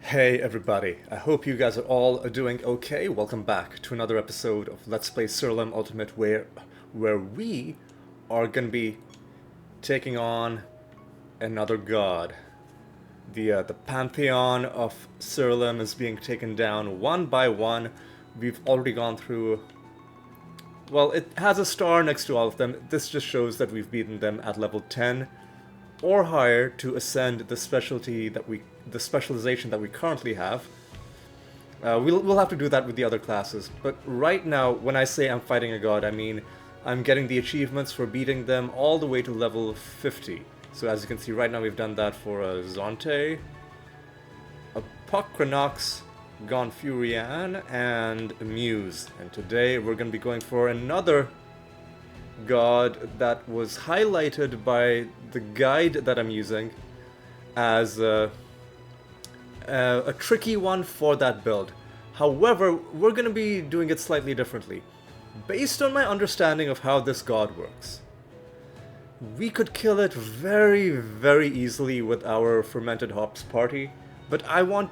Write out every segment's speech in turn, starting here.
Hey everybody, I hope you guys are all doing okay. Welcome back to another episode of Let's Play Siralim Ultimate where we are gonna be taking on another god. The pantheon of Siralim is being taken down one by one. We've already gone through, well, it has a star next to all of them. This just shows that we've beaten them at level 10 or higher to ascend the specialization that we currently have. We'll have to do that with the other classes, but right now, when I say I'm fighting a god, I mean I'm getting the achievements for beating them all the way to level 50. So as you can see, right now we've done that for Zonte, a Pukranox, Gonfurian, and a Muse. And today we're going to be going for another god that was highlighted by the guide that I'm using as a tricky one for that build. However, we're going to be doing it slightly differently. Based on my understanding of how this god works, we could kill it very, very easily with our fermented hops party, but I want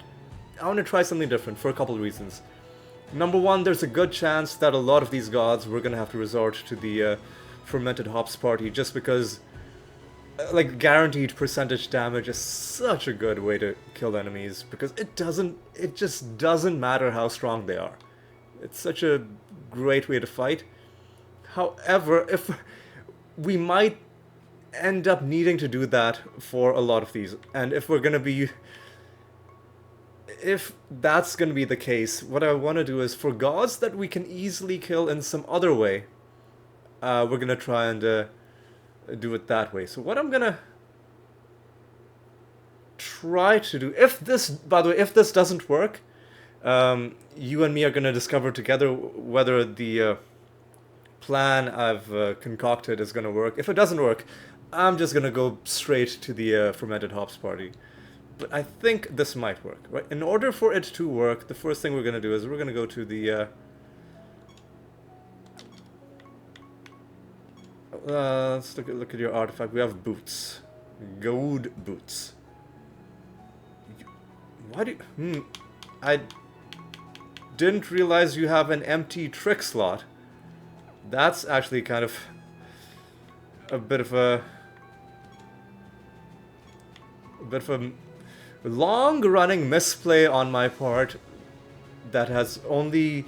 to try something different for a couple of reasons. Number one, there's a good chance that a lot of these gods we're going to have to resort to the fermented hops party just because like guaranteed percentage damage is such a good way to kill enemies because it just doesn't matter how strong they are. It's such a great way to fight. However, if we might end up needing to do that for a lot of these, and if that's gonna be the case, what I want to do is for gods that we can easily kill in some other way, we're gonna try and do it that way. So what I'm gonna try to do, if this, by the way, if this doesn't work, you and me are gonna discover together whether the plan I've concocted is gonna work. If it doesn't work, I'm just gonna go straight to the fermented hops party. But I think this might work, right? In order for it to work, the first thing we're gonna do is we're gonna go to the let's look at your artifact. We have boots. Gold boots. Why do you... I didn't realize you have an empty trick slot. That's actually kind of a bit of a long-running misplay on my part that has only...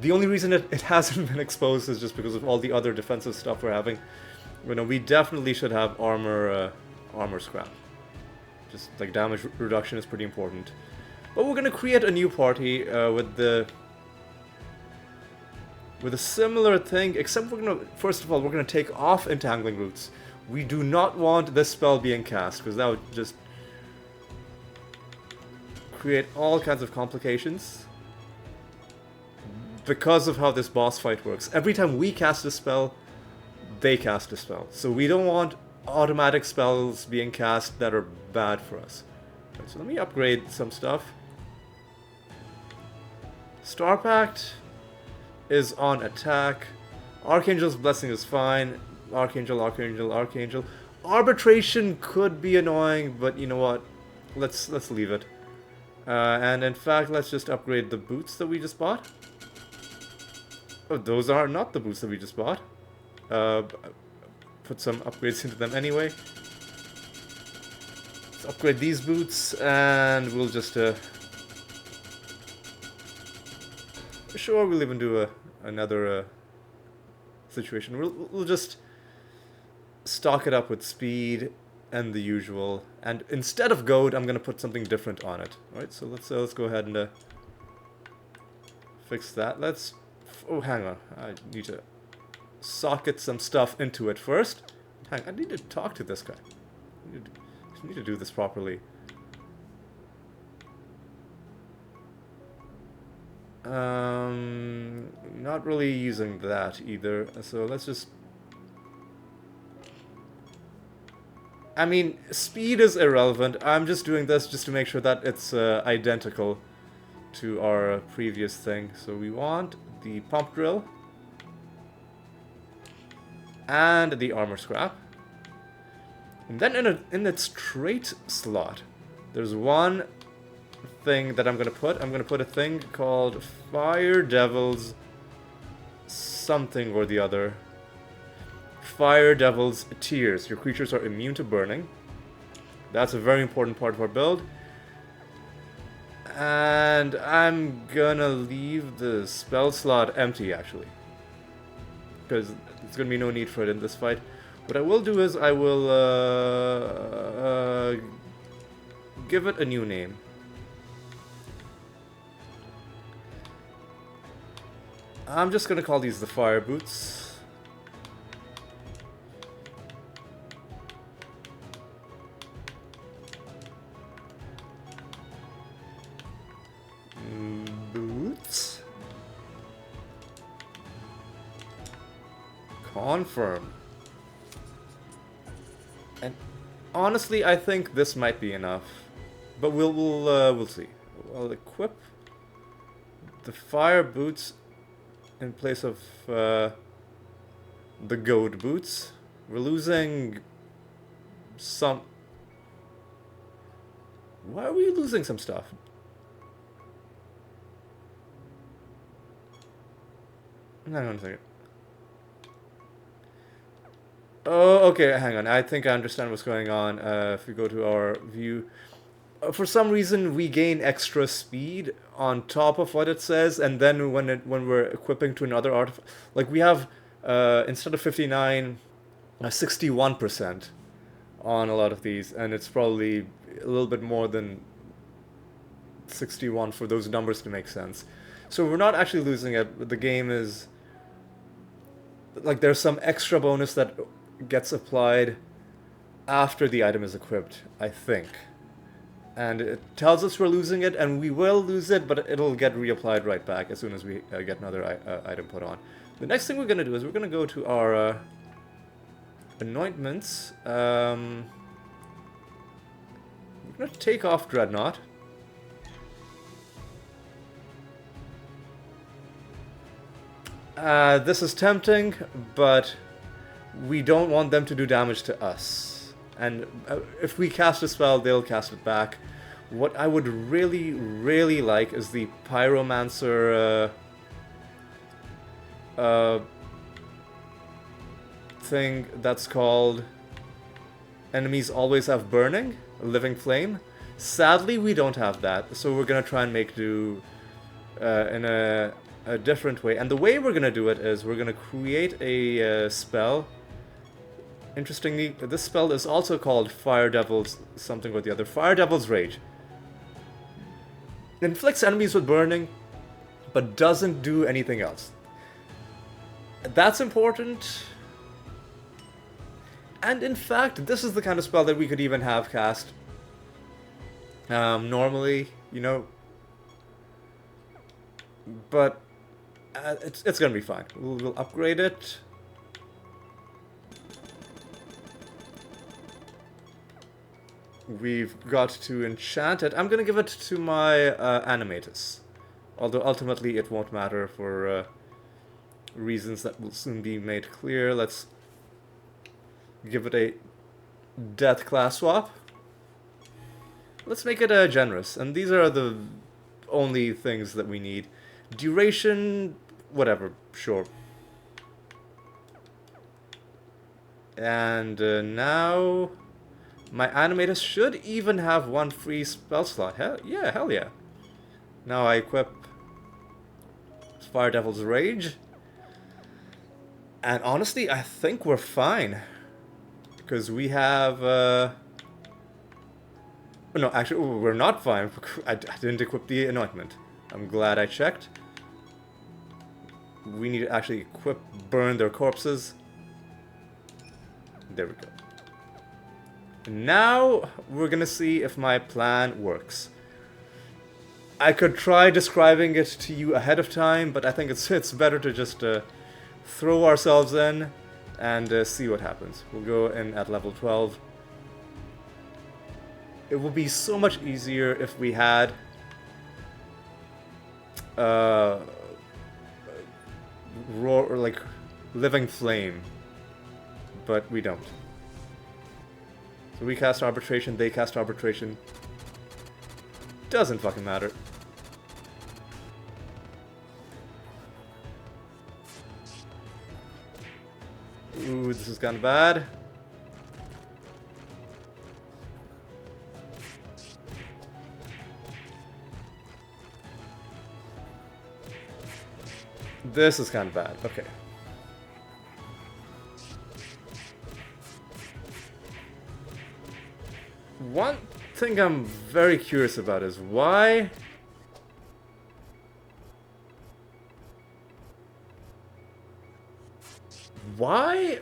The only reason it hasn't been exposed is just because of all the other defensive stuff we're having. You know, we definitely should have armor scrap. Just like damage reduction is pretty important. But we're gonna create a new party with a similar thing, except first of all, we're gonna take off entangling roots. We do not want this spell being cast, because that would just create all kinds of complications. Because of how this boss fight works, every time we cast a spell, they cast a spell. So we don't want automatic spells being cast that are bad for us. Right, so let me upgrade some stuff. Star Pact is on attack. Archangel's Blessing is fine. Archangel, Archangel, Archangel. Arbitration could be annoying, but you know what? Let's leave it. And in fact, let's just upgrade the boots that we just bought. Oh, those are not the boots that we just bought. Put some upgrades into them anyway. Let's upgrade these boots, and we'll just... Sure, we'll even do another situation. We'll just stock it up with speed and the usual. And instead of gold, I'm gonna put something different on it. All right, so let's go ahead and fix that. Oh, hang on. I need to socket some stuff into it first. I need to talk to this guy. I need to do this properly. Not really using that either. So let's just... I mean, speed is irrelevant. I'm just doing this just to make sure that it's identical to our previous thing. So we want the pump drill and the armor scrap. And then in its trait slot, there's one thing that I'm gonna put. I'm gonna put a thing called Fire Devil's something or the other. Fire Devil's Tears. Your creatures are immune to burning. That's a very important part of our build. And I'm gonna leave the spell slot empty, actually. Because there's gonna be no need for it in this fight. What I will do is I will give it a new name. I'm just gonna call these the Fire Boots. Boots. Confirm. And honestly, I think this might be enough, but we'll see. I'll equip the Fire Boots in place of the Goat Boots. We're losing some... Why are we losing some stuff? Hang on a second. Oh, okay, hang on. I think I understand what's going on. If we go to our view... for some reason, we gain extra speed on top of what it says, and then when we're equipping to another artifact... Like, we have, instead of 59, 61% on a lot of these, and it's probably a little bit more than 61 for those numbers to make sense. So we're not actually losing it. The game is... Like, there's some extra bonus that gets applied after the item is equipped, I think. And it tells us we're losing it, and we will lose it, but it'll get reapplied right back as soon as we get another item put on. The next thing we're going to do is we're going to go to our anointments. We're going to take off Dreadnought. This is tempting, but we don't want them to do damage to us. And if we cast a spell, they'll cast it back. What I would really, really like is the Pyromancer thing that's called Enemies Always Have Burning, a Living Flame. Sadly, we don't have that, so we're going to try and make do in a different way. And the way we're going to do it is we're going to create a spell. Interestingly, this spell is also called Fire Devil's something or the other. Fire Devil's Rage. Inflicts enemies with burning, but doesn't do anything else. That's important. And in fact, this is the kind of spell that we could even have cast normally, you know. But it's gonna be fine. We'll upgrade it. We've got to enchant it. I'm gonna give it to my Animatus. Although ultimately it won't matter for reasons that will soon be made clear. Let's give it a death class swap. Let's make it generous. And these are the only things that we need. Duration, whatever, sure. And now... my Animatus should even have one free spell slot. Hell yeah. Now I equip Fire Devil's Rage. And honestly, I think we're fine. Because we have... no, actually, we're not fine. I didn't equip the anointment. I'm glad I checked. We need to actually equip Burn Their Corpses. There we go. Now, we're gonna see if my plan works. I could try describing it to you ahead of time, but I think it's better to just throw ourselves in and see what happens. We'll go in at level 12. It will be so much easier if we had roar, like Living Flame, but we don't. So we cast Arbitration, they cast Arbitration. Doesn't fucking matter. Ooh, this is kind of bad. This is kind of bad. Okay. One thing I'm very curious about is why... Why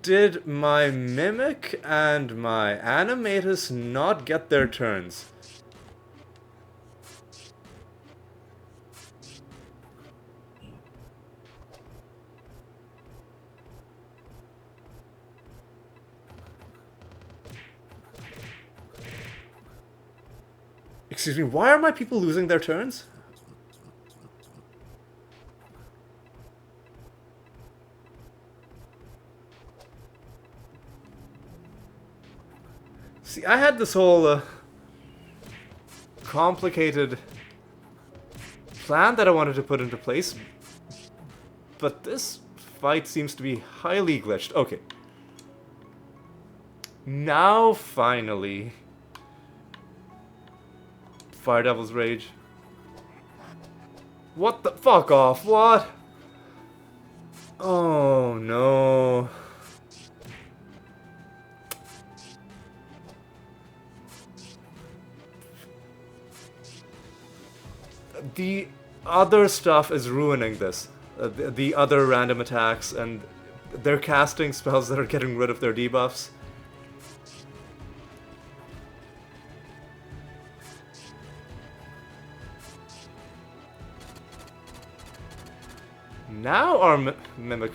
did my Mimic and my Animatus not get their turns? Excuse me, why are my people losing their turns? See, I had this whole complicated plan that I wanted to put into place, but this fight seems to be highly glitched. Okay. Now, finally... Fire Devil's Rage. What the fuck off? What? Oh no. The other stuff is ruining this. The other random attacks, and they're casting spells that are getting rid of their debuffs. Now our Mimic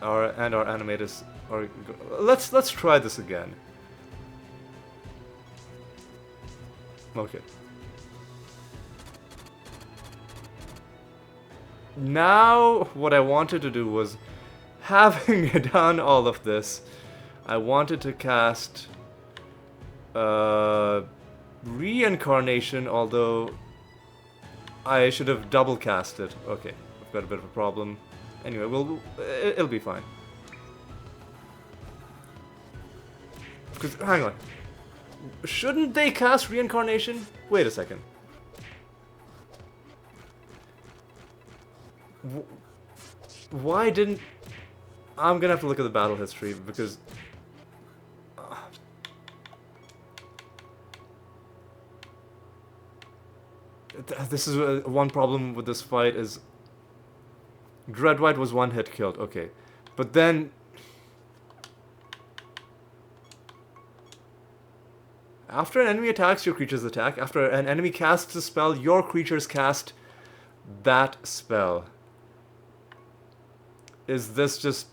and our Animatus are... Let's try this again. Okay. Now, what I wanted to do was, having done all of this, I wanted to cast Reincarnation, although I should have double cast it. Okay, I've got a bit of a problem. Anyway, it'll be fine. Because, hang on. Shouldn't they cast Reincarnation? Wait a second. Why didn't... I'm gonna have to look at the battle history, because... This is one problem with this fight is... Dreadwhite was one hit killed, okay. But then... After an enemy attacks, your creatures attack. After an enemy casts a spell, your creatures cast that spell. Is this just...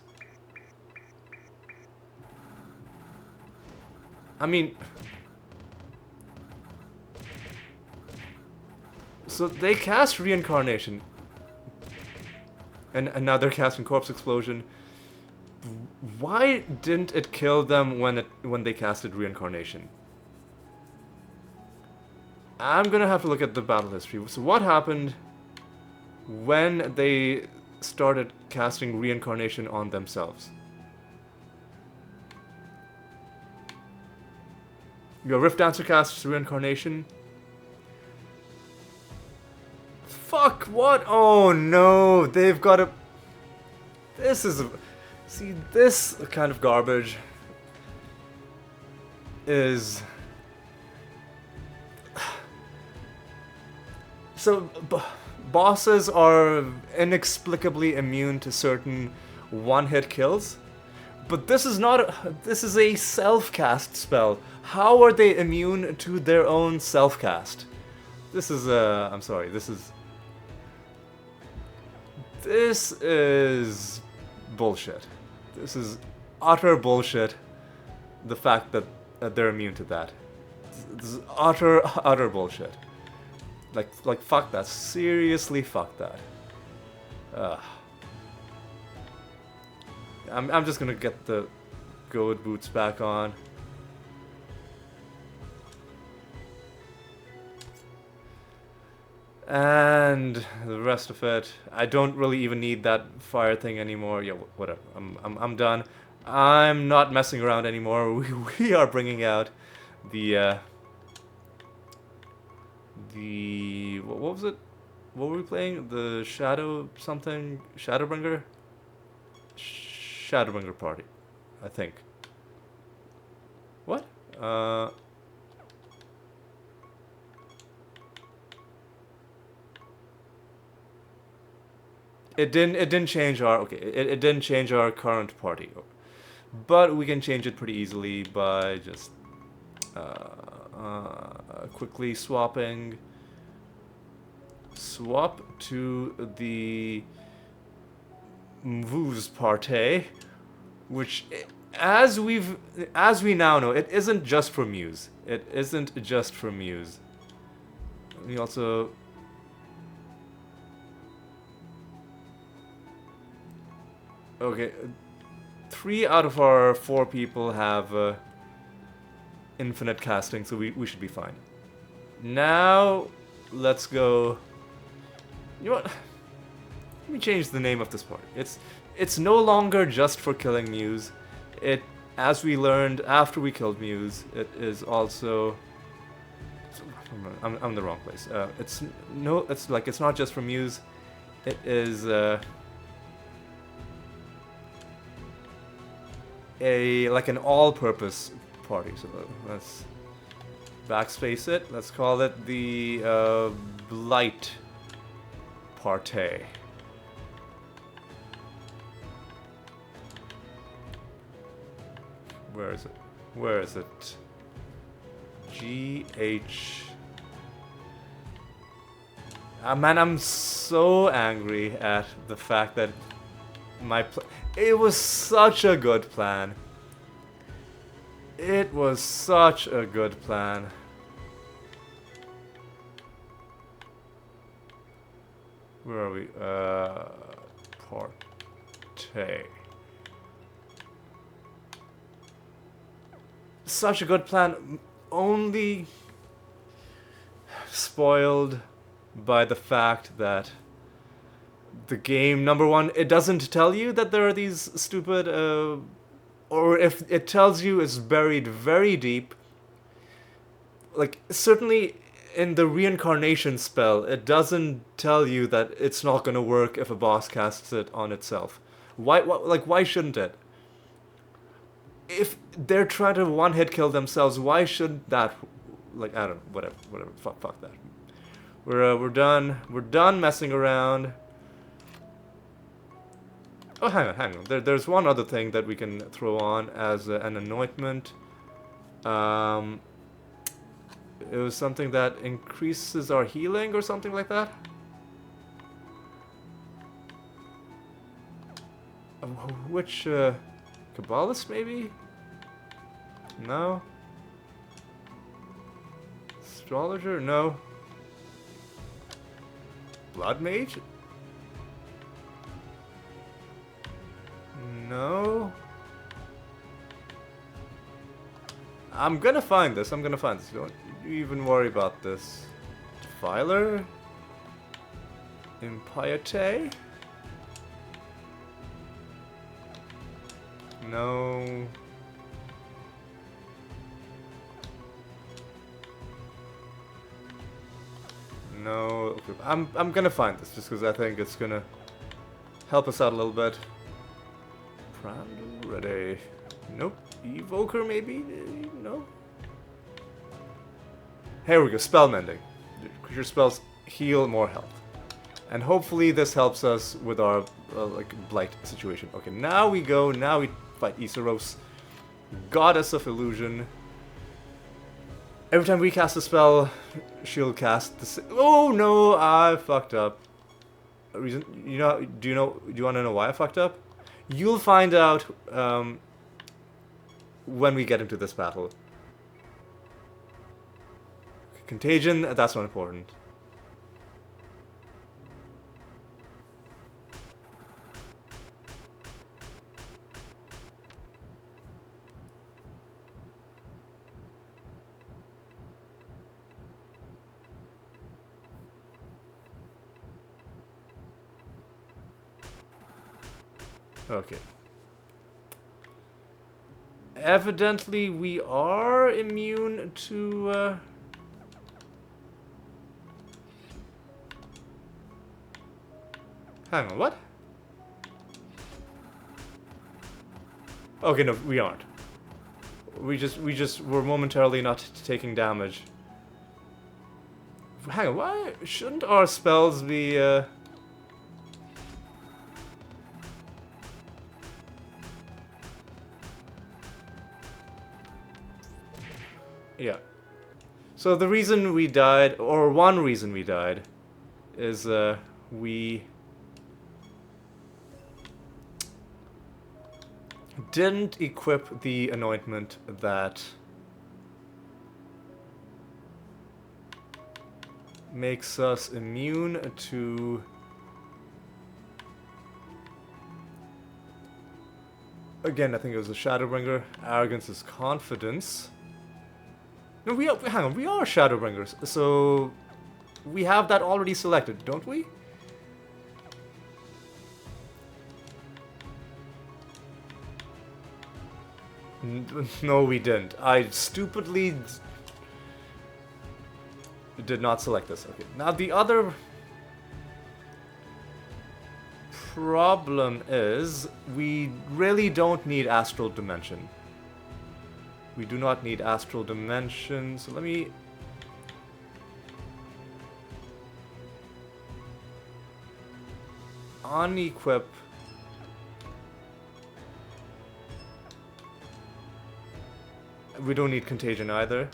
I mean... So they cast Reincarnation. And now they're casting Corpse Explosion. Why didn't it kill them when they casted Reincarnation? I'm gonna have to look at the battle history. So what happened when they started casting Reincarnation on themselves? Your Rift Dancer casts Reincarnation. Fuck, what? Oh no, they've got a... This is... See, this kind of garbage is... So, bosses are inexplicably immune to certain one-hit kills, but this is not. This is a self-cast spell. How are they immune to their own self-cast? This is I'm sorry. This is bullshit. This is utter bullshit. The fact that they're immune to that. This is utter bullshit. Like, fuck that. Seriously, fuck that. I'm just gonna get the goat boots back on. And the rest of it, I don't really even need that fire thing anymore. Yeah, whatever. I'm done. I'm not messing around anymore. We are bringing out the what was it? What were we playing? The Shadow something? Shadowbringer? Shadowbringer party, I think. What? It didn't change our okay. It didn't change our current party, but we can change it pretty easily by just quickly swap to the Mvu's party, which as we now know, it isn't just for Muse. It isn't just for Muse. We also okay. 3 out of our 4 people have infinite casting, so we should be fine. Now, let's go. You know what? Let me change the name of this part. It's no longer just for killing Muse. It, as we learned after we killed Muse, it is also. I'm in the wrong place. It's not just for Muse. It is an all-purpose party. So let's backspace it. Let's call it the Blight Party. Where is it? Where is it? GH. Man, I'm so angry at the fact that it was such a good plan. It was such a good plan. Where are we? Party. Such a good plan, only spoiled by the fact that the game, number one, it doesn't tell you that there are these stupid, or if it tells you, it's buried very deep. Like, certainly in the reincarnation spell, it doesn't tell you that it's not gonna work if a boss casts it on itself. Why shouldn't it? If they're trying to one-hit kill themselves, why shouldn't that, like, I don't know, whatever, fuck that. We're done messing around. Oh, hang on. There's one other thing that we can throw on as an anointment. It was something that increases our healing or something like that. Which, Kabbalist maybe? No. Astrologer? No. Blood Mage? No. I'm gonna find this. Don't you even worry about this. Defiler? Impiety? No. No. Okay. I'm gonna find this just because I think it's gonna help us out a little bit. Prandu, ready. Nope. Evoker, maybe? No? Here we go. Spell mending. Creature spells heal more health. And hopefully this helps us with our, blight situation. Okay, now we fight Yseros, Goddess of Illusion. Every time we cast a spell, she'll cast the oh no, I fucked up. Do you want to know why I fucked up? You'll find out when we get into this battle. Contagion, that's not important. Okay. Evidently, we are immune to... Hang on, what? Okay, no, we aren't. We were momentarily not taking damage. Hang on, why shouldn't our spells be, Yeah. So the reason we died, or one reason we died, is, we didn't equip the anointment that makes us immune to... Again, I think it was a Shadowbringer. Arrogance is confidence. No, hang on, we are Shadowbringers, so we have that already selected, don't we? No, we didn't. I stupidly did not select this. Okay, now the other problem is we really don't need Astral Dimension. We do not need Astral Dimension, so let me... unequip... We don't need Contagion either.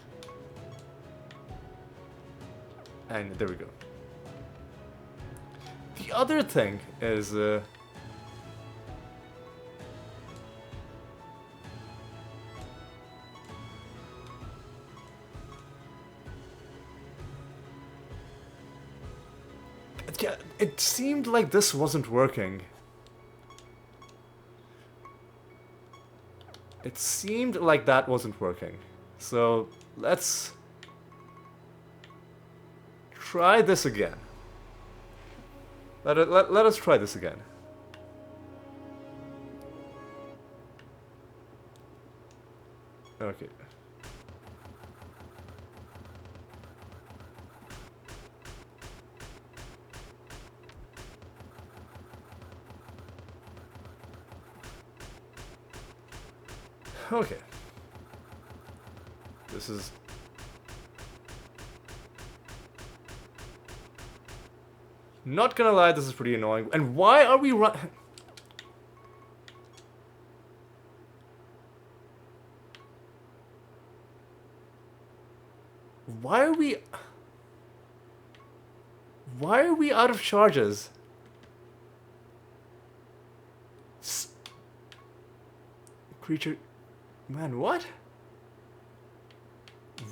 And there we go. The other thing is... yeah, it seemed like this wasn't working. It seemed like that wasn't working. So, let's try this again. Let us try this again. Okay. Okay. This is... Not gonna lie, this is pretty annoying. And why are we run... Why are we... Why are we out of charges? Creature... Man, what?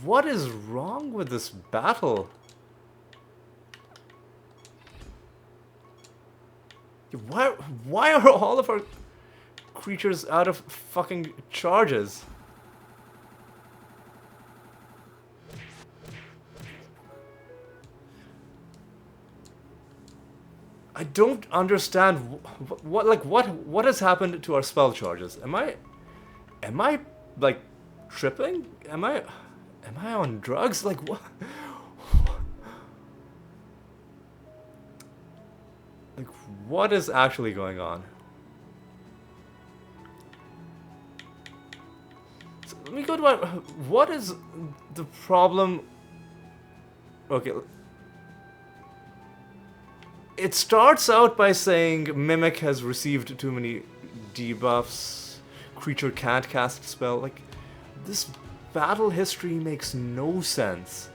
What is wrong with this battle? Why are all of our creatures out of fucking charges? I don't understand what has happened to our spell charges. Am I like tripping? Am I on drugs? Like what? Like what is actually going on? So let me go to my... What is the problem? Okay. It starts out by saying Mimic has received too many debuffs. Creature can't cast spell. Like, this battle history makes no sense.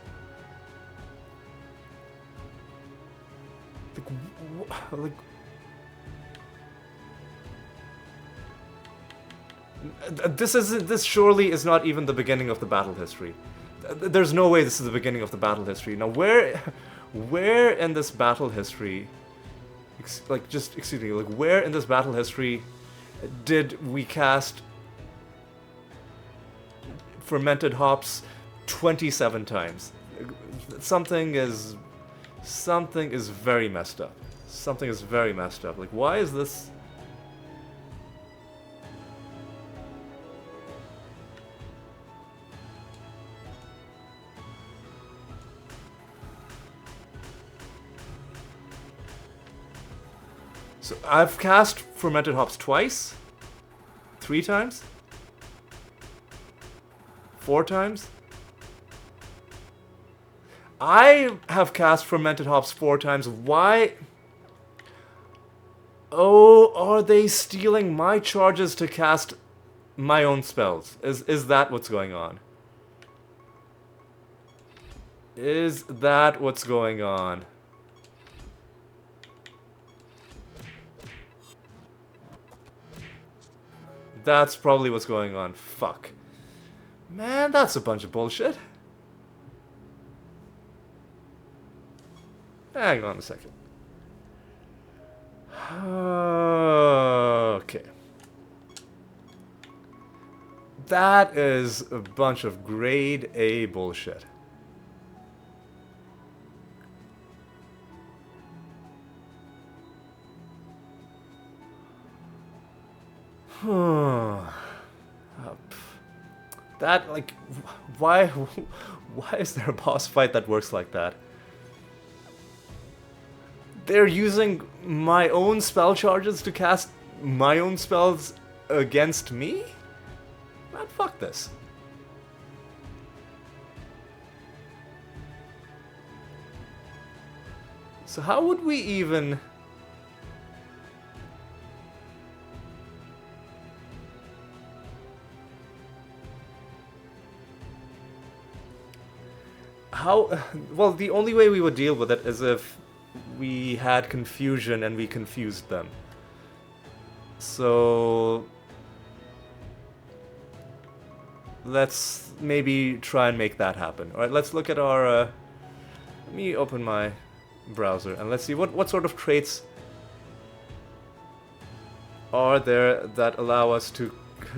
Like, this surely is not even the beginning of the battle history. There's no way this is the beginning of the battle history. Now, where in this battle history, excuse me, like, where in this battle history did we cast fermented hops 27 times? Something is very messed up. Something is very messed up. Like, why is this... So I've cast Fermented Hops twice, 3 times, 4 times. I have cast Fermented Hops 4 times. Why? Oh, are they stealing my charges to cast my own spells? Is that what's going on? Is that what's going on? That's probably what's going on. Fuck. Man, that's a bunch of bullshit. Hang on a second. Okay. That is a bunch of grade A bullshit. That, like, why is there a boss fight that works like that? They're using my own spell charges to cast my own spells against me? Man, fuck this. So how would we even... How... Well, the only way we would deal with it is if we had confusion and we confused them. So... let's maybe try and make that happen. Alright, let's look at our... let me open my browser and let's see what sort of traits are there that allow us to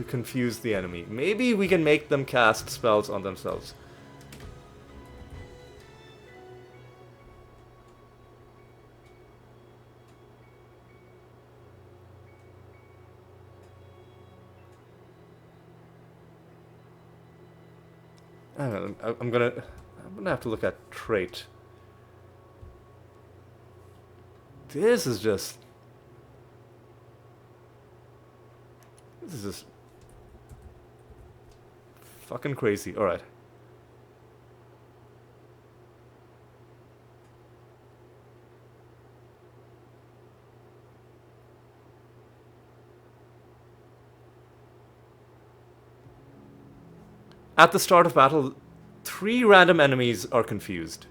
confuse the enemy. Maybe we can make them cast spells on themselves. I'm gonna have to look at trait. This is just fucking crazy. All right. At the start of battle, 3 random enemies are confused.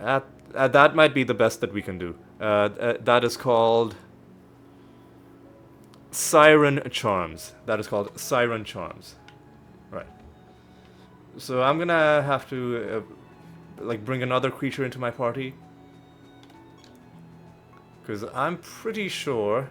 That might be the best that we can do. That is called Siren Charms. That is called Siren Charms. Right. So I'm gonna have to like bring another creature into my party, because I'm pretty sure.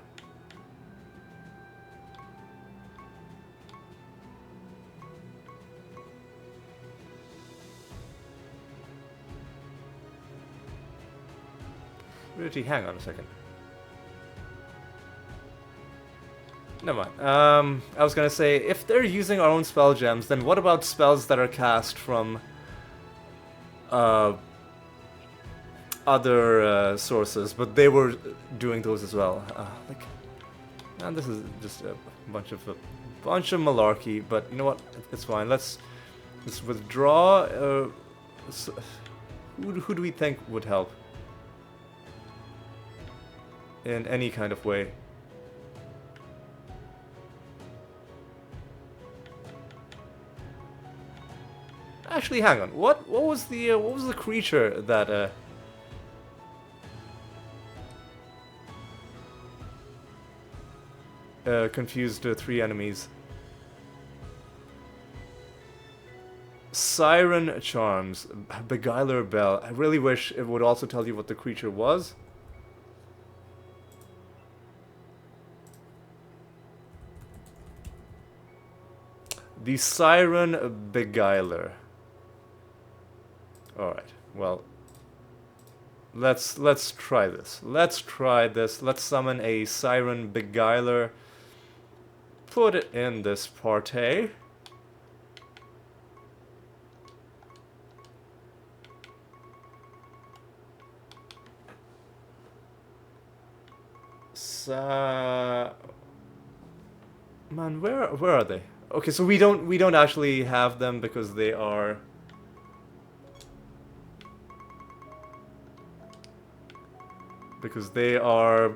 Hang on a second. Never mind. I was gonna say, if they're using our own spell gems, then what about spells that are cast from other sources? But they were doing those as well. Like, man, this is just a bunch of malarkey. But you know what? It's fine. Let's withdraw. Who do we think would help? In any kind of way. Actually, hang on. What was the creature that confused 3 enemies? Siren Charms, Beguiler Bell. I really wish it would also tell you what the creature was. The Siren Beguiler. Alright, well, let's try this. Let's try this. Let's summon a Siren Beguiler. Put it in this party. Man, where are they? Okay, so we don't actually have them because they are. Because they are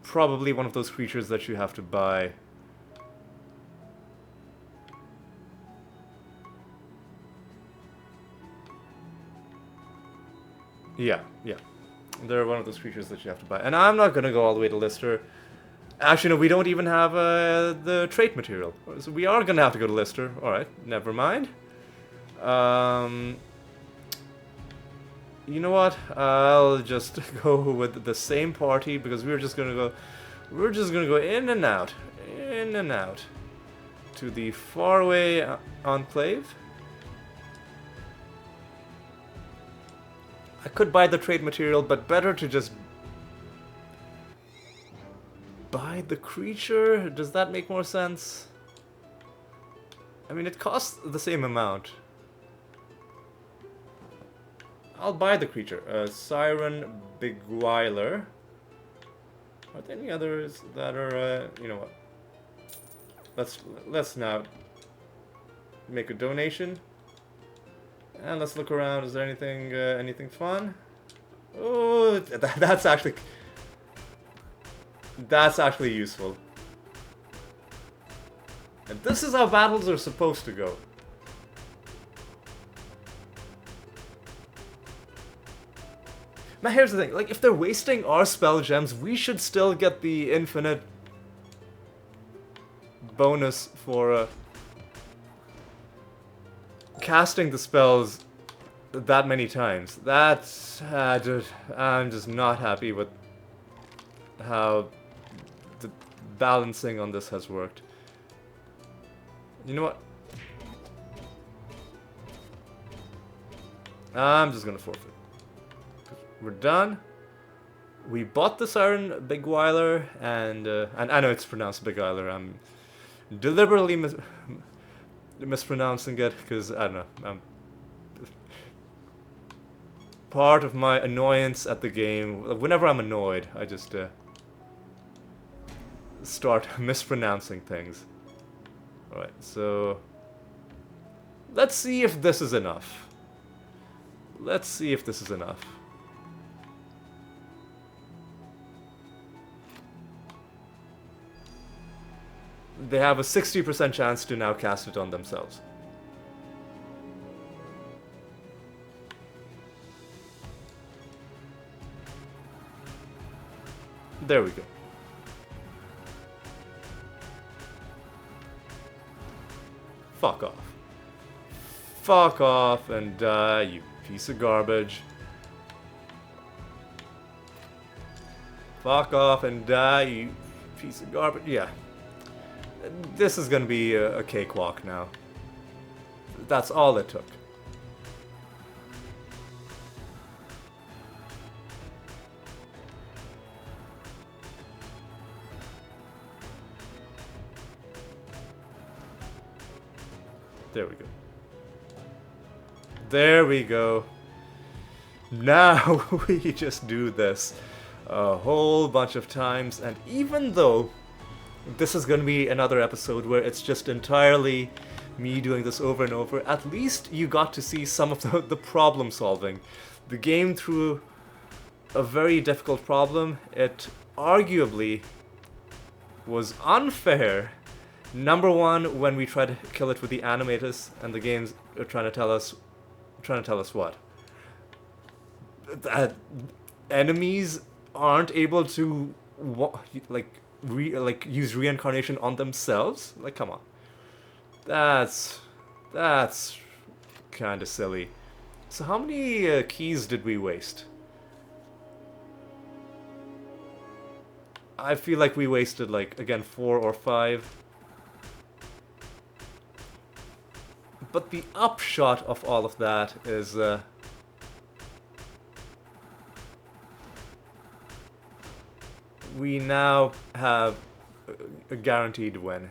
probably one of those creatures that you have to buy. Yeah, yeah. They're one of those creatures that you have to buy. And I'm not gonna go all the way to Lister. Actually, no, we don't even have the trait material. So we are gonna have to go to Lister. Alright, never mind. You know what? I'll just go with the same party because we're just gonna go in and out. In and out. To the faraway enclave. I could buy the trade material, but better to just buy the creature? Does that make more sense? I mean, it costs the same amount. I'll buy the creature. Siren Beguiler. Are there any others that are, you know what? Let's now make a donation. And let's look around. Is there anything fun? Oh, that's actually useful. And this is how battles are supposed to go. Now here's the thing, like if they're wasting our spell gems, we should still get the infinite bonus for casting the spells that many times. That's I'm just not happy with how the balancing on this has worked. You know what? I'm just gonna forfeit. We're done. We bought the Siren Beguiler, and I know it's pronounced Beguiler. I'm deliberately mispronouncing it because I don't know. Part of my annoyance at the game. Whenever I'm annoyed, I just start mispronouncing things. All right, so let's see if this is enough. Let's see if this is enough. They have a 60% chance to now cast it on themselves. There we go. Fuck off. Fuck off and die, you piece of garbage. Fuck off and die, you piece of garbage. Yeah. This is gonna be a cakewalk now. That's all it took. There we go. There we go. Now we just do this a whole bunch of times, and even though this is going to be another episode where it's just entirely me doing this over and over, at least you got to see some of the problem solving. The game threw a very difficult problem. It arguably was unfair. Number one, when we tried to kill it with the animatus, and the game's trying to tell us what? That enemies aren't able to use reincarnation on themselves? Like, come on. That's kind of silly. So how many keys did we waste? I feel like we wasted, like, again, 4 or 5. But the upshot of all of that is we now have a guaranteed win.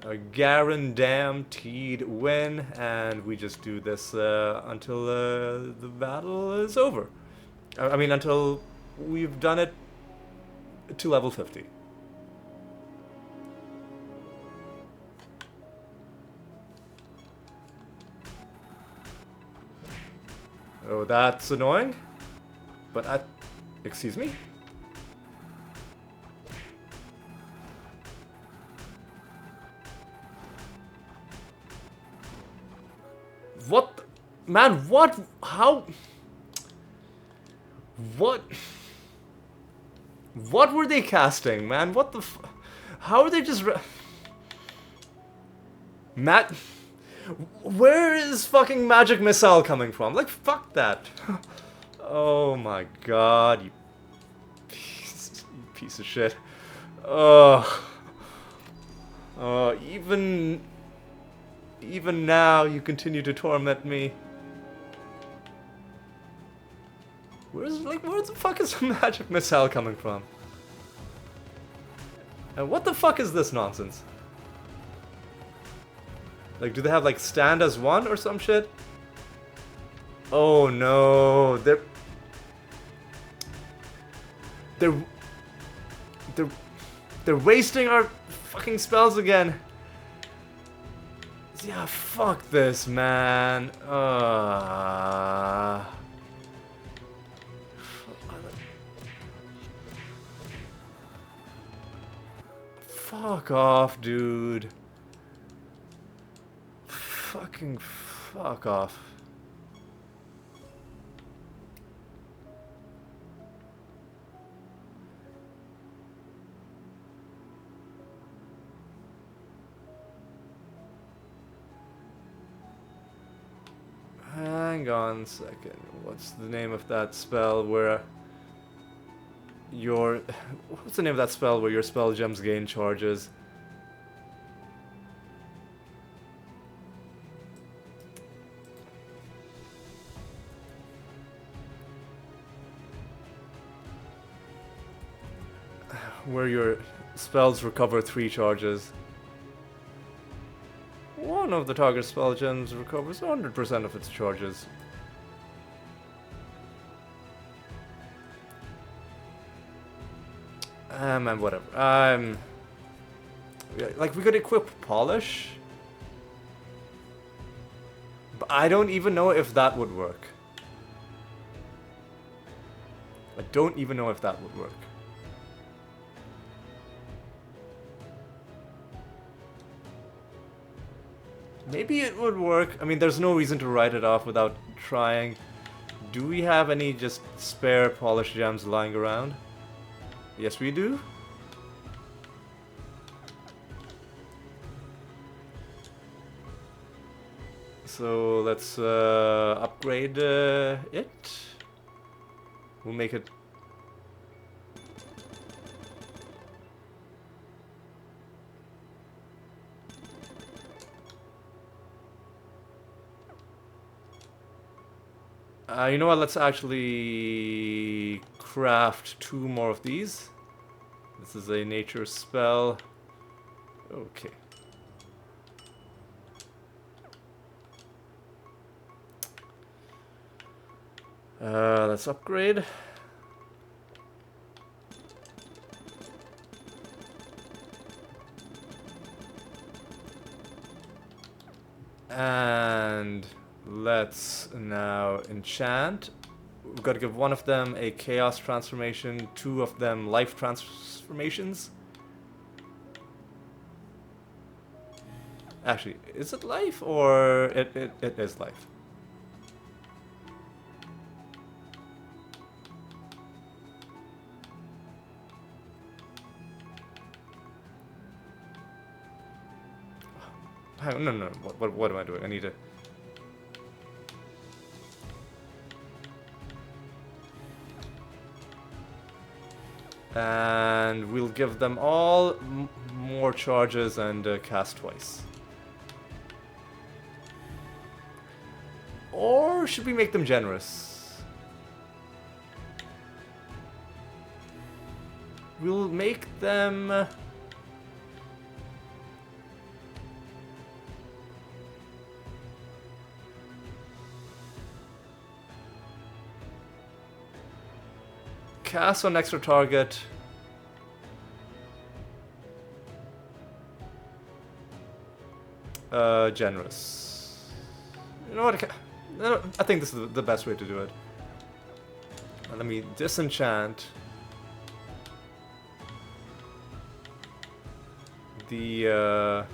A guaranteed win, and we just do this until the battle is over. I mean, until we've done it to level 50. Oh, that's annoying. But I... Excuse me? What? Man, what? How? What? What were they casting, man? What the f... How are they just... Matt... Where is fucking magic missile coming from? Like, fuck that. Oh my god, you piece of shit. Even now you continue to torment me. Where the fuck is the magic missile coming from? And what the fuck is this nonsense? Like, do they have, like, stand as one or some shit? Oh no, they're wasting our fucking spells again. Yeah, fuck this, man. Fuck off, dude. Fucking fuck off. Hang on a second. What's the name of that spell where your... What's the name of that spell where your spell gems gain charges? Where your spells recover 3 charges. One of the target spell gems recovers 100% of its charges. And whatever. Like, we could equip Polish. But I don't even know if that would work. I don't even know if that would work. Maybe it would work. I mean, there's no reason to write it off without trying. Do we have any just spare polished gems lying around? Yes, we do. So let's upgrade it. We'll make it... you know what, let's actually craft 2 more of these. This is a nature spell. Okay. Let's upgrade. And let's now enchant. We've got to give one of them a chaos transformation, 2 of them life transformations. Actually, is it life or it is life? No. What am I doing? I need to... And we'll give them all more charges and cast twice. Or should we make them generous? We'll make them... Cast on extra target. generous. You know what? I think this is the best way to do it. Let me disenchant the.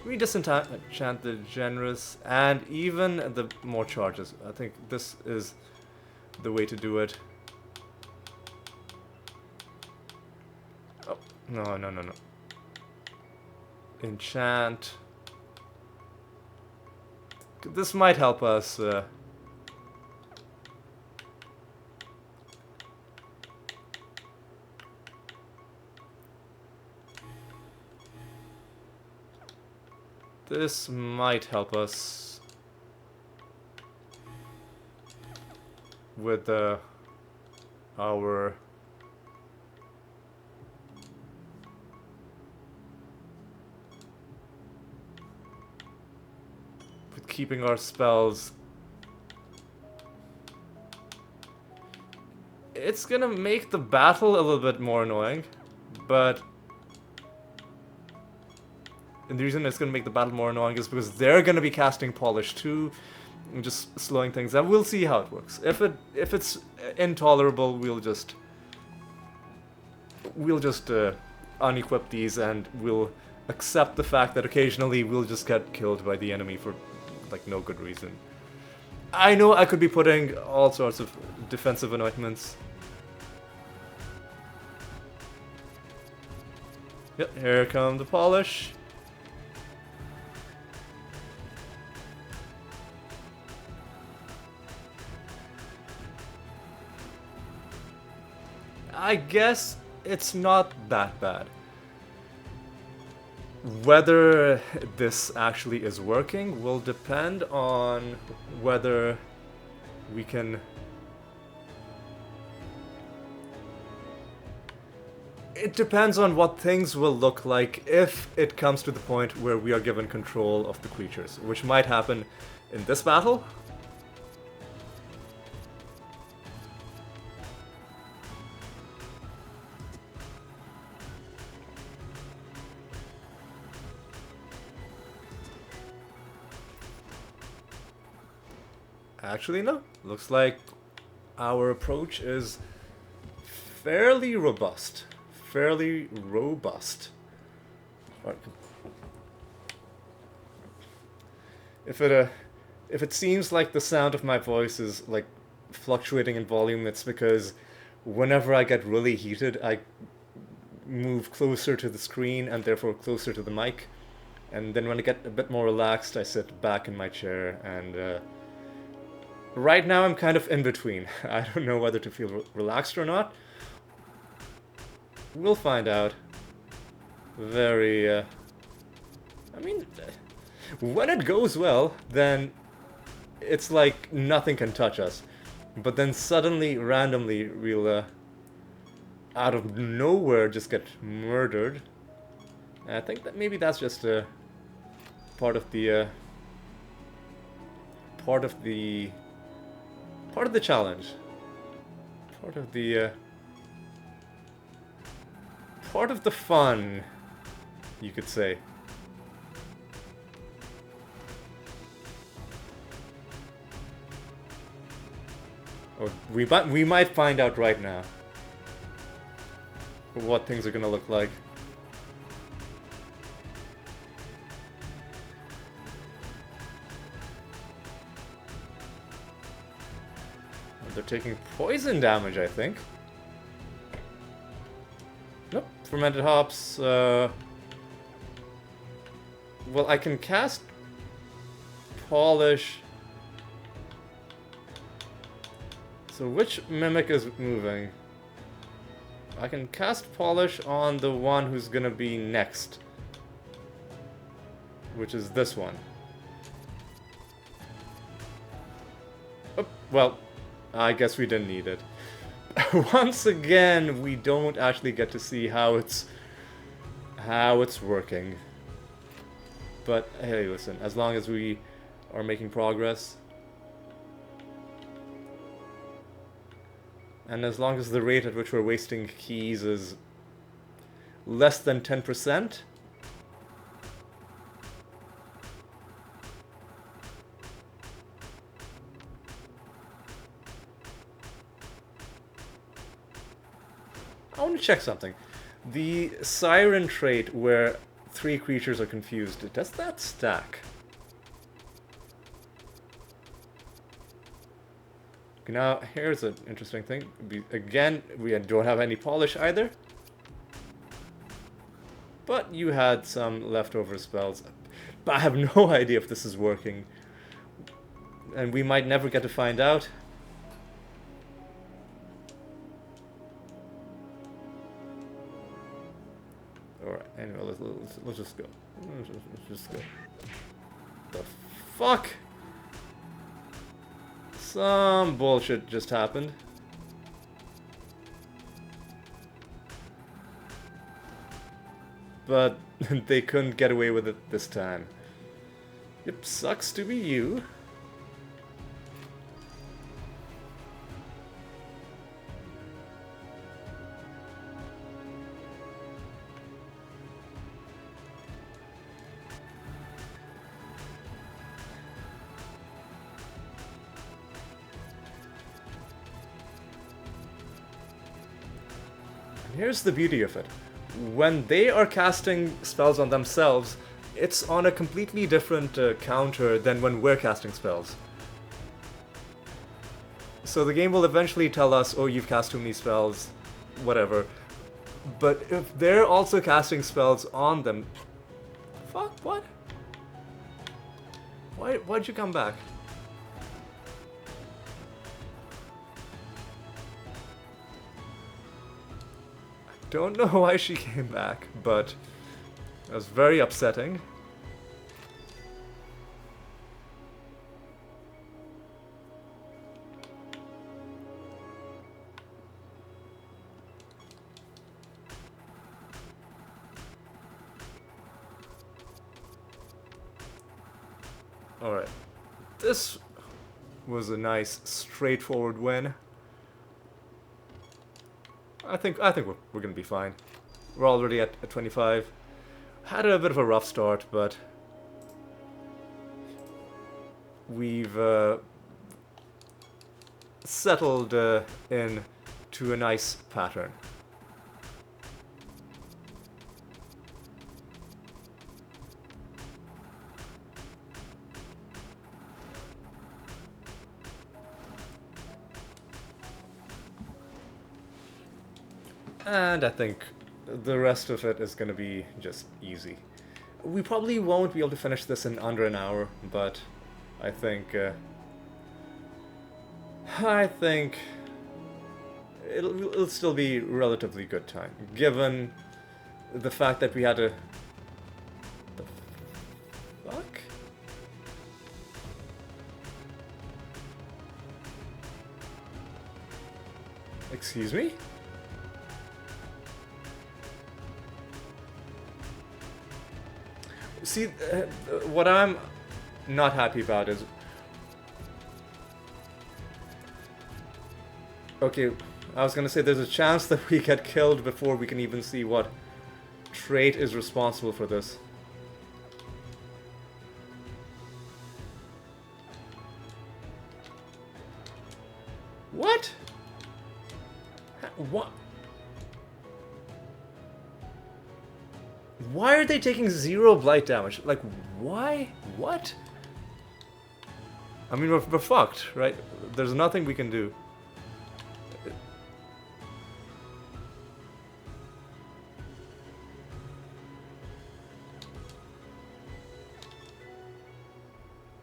We disenchant the generous and even the more charges. I think this is the way to do it. Oh, no. Enchant. This might help us. This might help us with our with keeping our spells. It's gonna make the battle a little bit more annoying, but and the reason it's going to make the battle more annoying is because they're going to be casting Polish too, and just slowing things down. We'll see how it works. If it's intolerable, we'll just unequip these, and we'll accept the fact that occasionally we'll just get killed by the enemy for like no good reason. I know I could be putting all sorts of defensive anointments. Yep, here come the Polish. I guess it's not that bad. Whether this actually is working will depend on whether we can... It depends on what things will look like if it comes to the point where we are given control of the creatures, which might happen in this battle. Actually, no. Looks like our approach is fairly robust. Fairly robust. If it seems like the sound of my voice is like fluctuating in volume, it's because whenever I get really heated, I move closer to the screen and therefore closer to the mic. And then when I get a bit more relaxed, I sit back in my chair and right now I'm kind of in between. I don't know whether to feel relaxed or not. We'll find out. I mean, when it goes well, then it's like nothing can touch us. But then suddenly, randomly, we'll out of nowhere just get murdered. And I think that maybe that's just part of the challenge. Part of the fun, you could say. Or we might find out right now what things are gonna look like. They're taking poison damage, I think. Nope. Fermented hops. Well, I can cast Polish. So which mimic is moving? I can cast Polish on the one who's gonna be next. Which is this one. Oh, well, I guess we didn't need it. Once again, we don't actually get to see how it's working. But hey, listen, as long as we are making progress, and as long as the rate at which we're wasting keys is less than 10%, I want to check something. The Siren trait where 3 creatures are confused, does that stack? Now, here's an interesting thing. Again, we don't have any polish either. But you had some leftover spells. But I have no idea if this is working. And we might never get to find out. Alright, anyway, let's just go. Let's just go. The fuck? Some bullshit just happened. But they couldn't get away with it this time. Yep, sucks to be you. Here's the beauty of it. When they are casting spells on themselves, it's on a completely different counter than when we're casting spells. So the game will eventually tell us, oh, you've cast too many spells, whatever. But if they're also casting spells on them... Fuck, what? Why'd you come back? Don't know why she came back, but it was very upsetting. Alright. This was a nice, straightforward win. I think we're gonna be fine. We're already at 25. Had a bit of a rough start, but we've settled in to a nice pattern. And I think the rest of it is going to be just easy. We probably won't be able to finish this in under an hour, but I think it'll still be relatively good time, given the fact that we had a... The fuck? Excuse me? See, what I'm not happy about is... Okay, I was gonna say there's a chance that we get killed before we can even see what trait is responsible for this. What? What? Why are they taking 0 blight damage? Like, why? What? I mean, we're fucked, right? There's nothing we can do.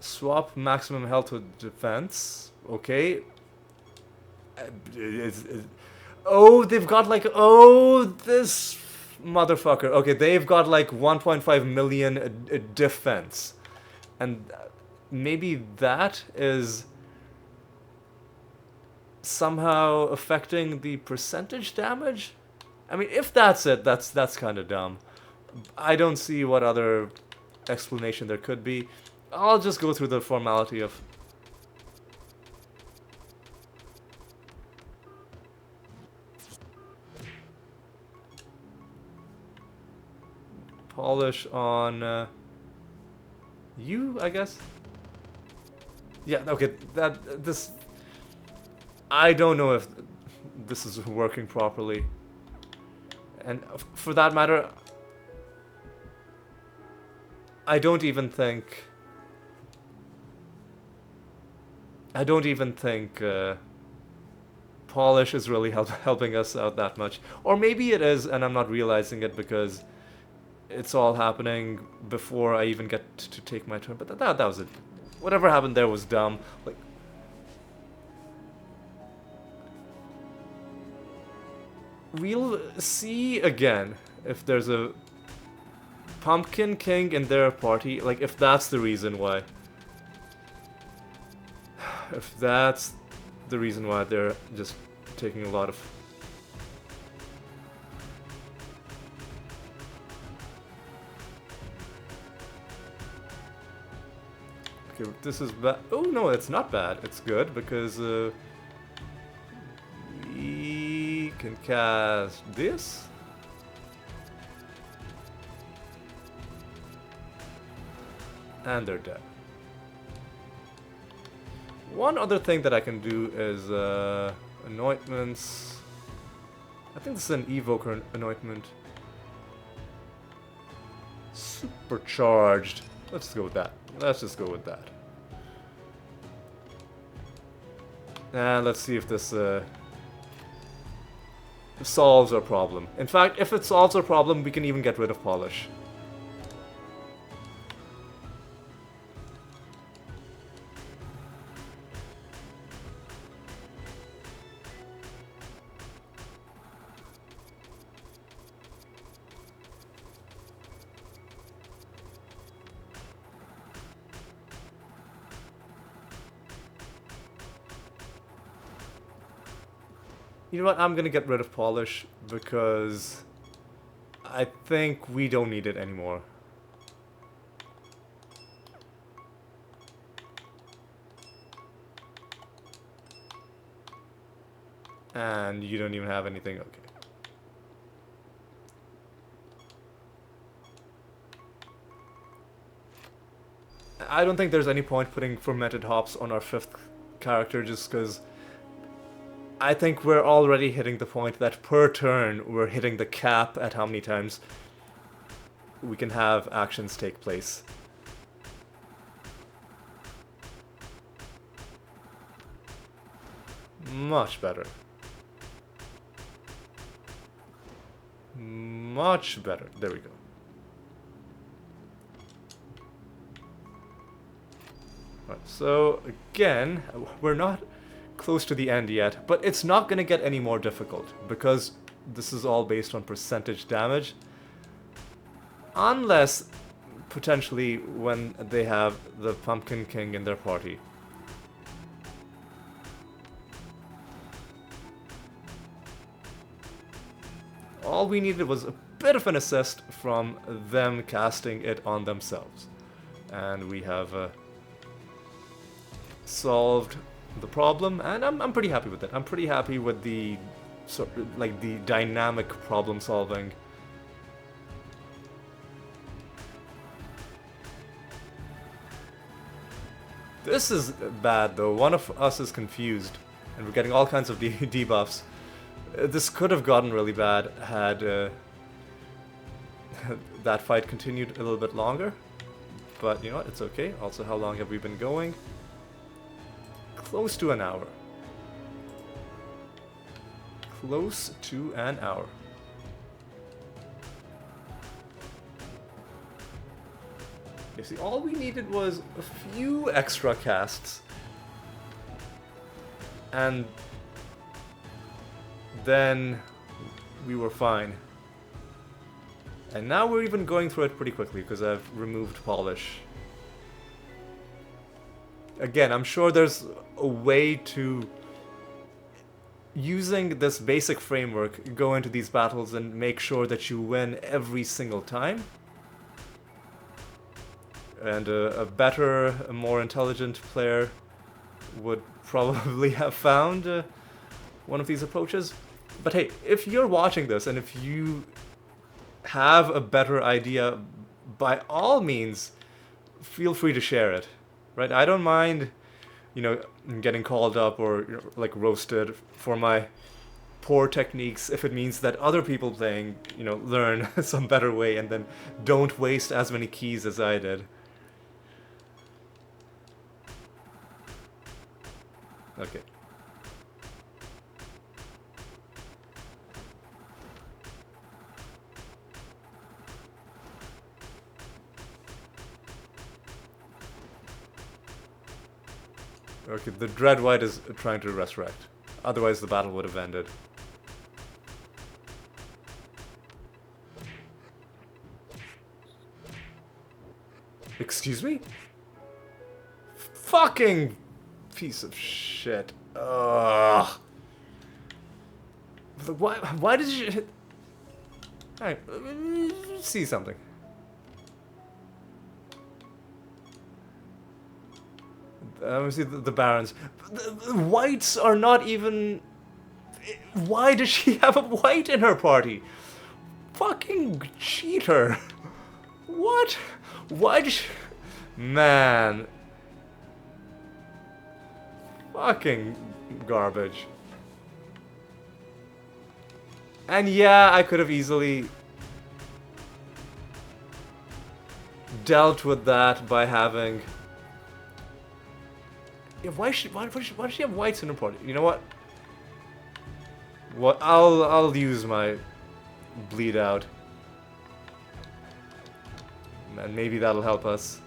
Swap maximum health with defense. Okay. Oh, they've got like... Oh, this... Motherfucker. Okay, they've got like 1.5 million defense. And maybe that is somehow affecting the percentage damage? I mean, if that's it, that's kind of dumb. I don't see what other explanation there could be. I'll just go through the formality of... Polish on you, I guess. Yeah, okay, this... I don't know if this is working properly. And for that matter, I don't even think polish is really helping us out that much. Or maybe it is, and I'm not realizing it because it's all happening before I even get to take my turn. But that was it. Whatever happened there was dumb. Like, we'll see again if there's a Pumpkin King in their party. Like, if that's the reason why. If that's the reason why they're just taking a lot of... Okay, this is bad. Oh no, it's not bad. It's good because we can cast this. And they're dead. One other thing that I can do is anointments. I think this is an evoker anointment. Supercharged. Let's go with that. Let's just go with that. And let's see if this solves our problem. In fact, if it solves our problem, we can even get rid of polish. You know what, I'm gonna get rid of polish because I think we don't need it anymore. And you don't even have anything, okay. I don't think there's any point putting fermented hops on our 5th character just because I think we're already hitting the point that per turn we're hitting the cap at how many times we can have actions take place. Much better. Much better. There we go. Right, so again, we're not close to the end yet, but it's not going to get any more difficult because this is all based on percentage damage. Unless, potentially, when they have the Pumpkin King in their party. All we needed was a bit of an assist from them casting it on themselves. And we have solved the problem, and I'm pretty happy with it. I'm pretty happy with the like the dynamic problem solving. This is bad though. One of us is confused, and we're getting all kinds of debuffs. This could have gotten really bad had that fight continued a little bit longer. But you know what? It's okay. Also, how long have we been going? Close to an hour. Close to an hour. You see, all we needed was a few extra casts. And then we were fine. And now we're even going through it pretty quickly because I've removed polish. Again, I'm sure there's a way to, using this basic framework, go into these battles and make sure that you win every single time. And a better, a more intelligent player would probably have found one of these approaches. But hey, if you're watching this and if you have a better idea, by all means, feel free to share it. Right? I don't mind, you know, getting called up or, you know, like roasted for my poor techniques if it means that other people playing, you know, learn some better way and then don't waste as many keys as I did. Okay. Okay, the Dread White is trying to resurrect. Otherwise the battle would have ended. Excuse me? Fucking piece of shit. Ugh. Why did you... Alright, see something. Let me see the Barons. The whites are not even... Why does she have a white in her party? Fucking cheater. What? Why does she... Man. Fucking garbage. And yeah, I could have easily dealt with that by having... Yeah, why does she have whites in her party? You know what? What? I'll use my bleed out. And maybe that'll help us.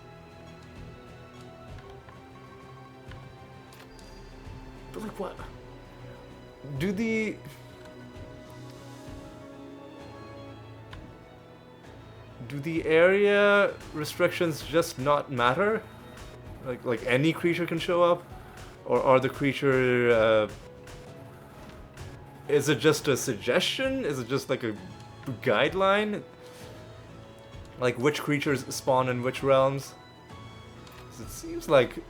But like what? Do the... Do the area restrictions just not matter? Like any creature can show up? Or are the creature... is it just a suggestion? Is it just like a guideline? Like which creatures spawn in which realms? 'Cause it seems like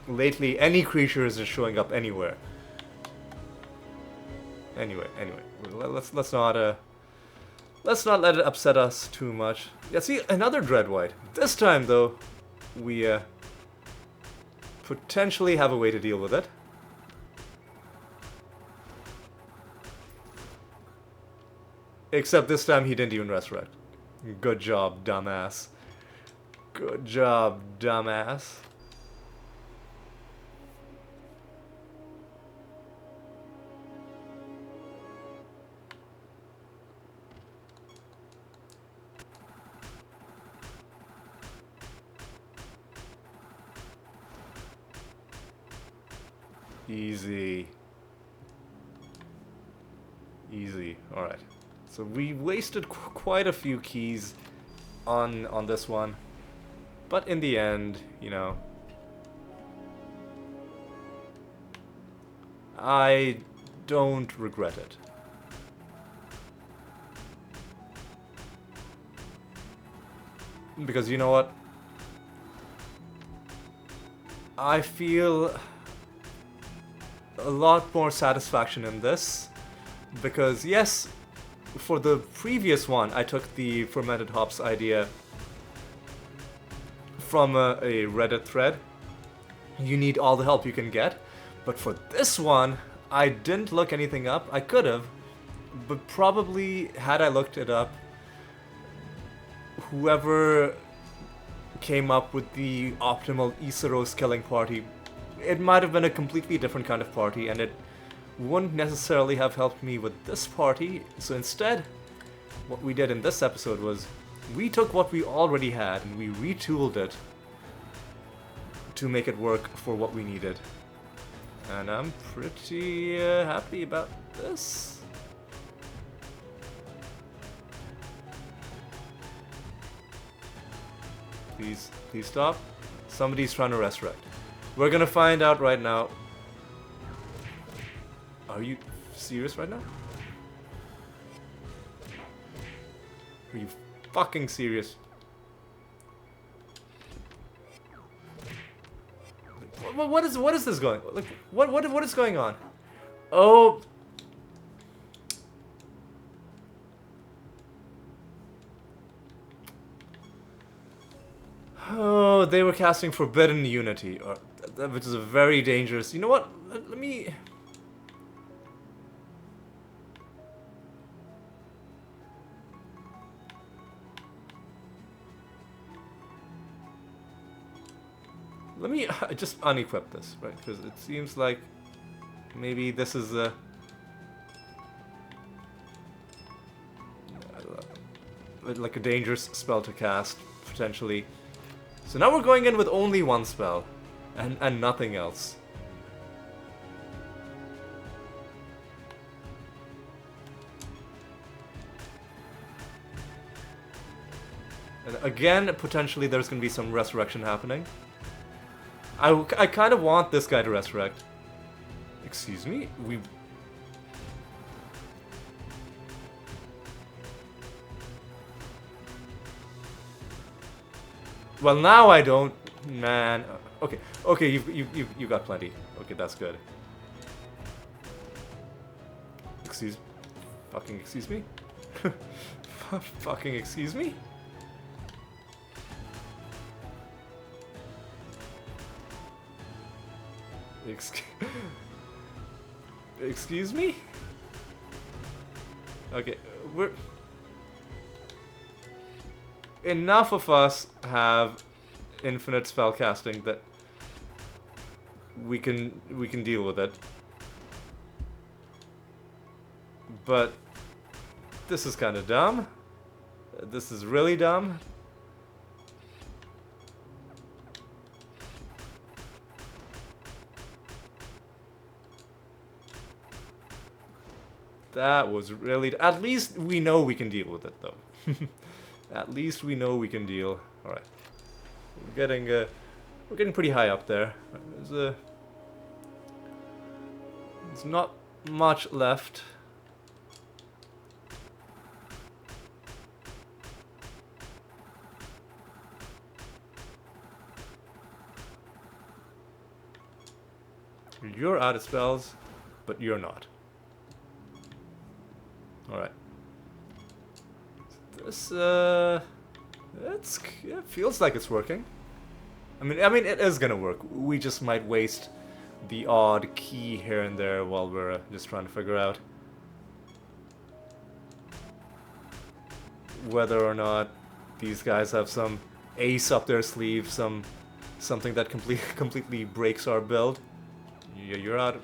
lately any creature is just showing up anywhere. Anyway, let's not let it upset us too much. Yeah, see, another Dread White. This time though, we potentially have a way to deal with it. Except this time he didn't even resurrect. Good job, dumbass. Good job, dumbass. Easy. Easy. Alright. So we wasted quite a few keys on this one. But in the end, you know, I don't regret it. Because you know what? I feel a lot more satisfaction in this. Because yes, for the previous one, I took the fermented hops idea from a Reddit thread. You need all the help you can get. But for this one, I didn't look anything up. I could have, but probably had I looked it up, whoever came up with the optimal Yseros killing party, it might have been a completely different kind of party, and it wouldn't necessarily have helped me with this party. So instead, what we did in this episode was we took what we already had and we retooled it to make it work for what we needed. And I'm pretty happy about this. Please stop. Somebody's trying to resurrect. We're gonna find out right now. Are you serious right now? Are you fucking serious? What is this going? Like what is going on? Oh. Oh, they were casting Forbidden Unity, which is a very dangerous. You know what? Let me. Let me just unequip this, right? Because it seems like maybe this is like a dangerous spell to cast, potentially. So now we're going in with only one spell, and nothing else. And again, potentially there's going to be some resurrection happening. I kind of want this guy to resurrect. Excuse me? Well, now I don't... Man. Okay, okay, you've got plenty. Okay, that's good. Fucking excuse me? Fucking excuse me? Excuse me? Okay, enough of us have infinite spell casting that we can deal with it. But this is kind of dumb. This is really dumb. That was really... At least we know we can deal with it, though. At least we know we can deal. All right, we're getting pretty high up there. There's not much left. You're out of spells, but you're not. Alright. This, it feels like it's working. I mean, it is gonna work. We just might waste the odd key here and there while we're just trying to figure out whether or not these guys have some ace up their sleeve, something that completely breaks our build. You're out.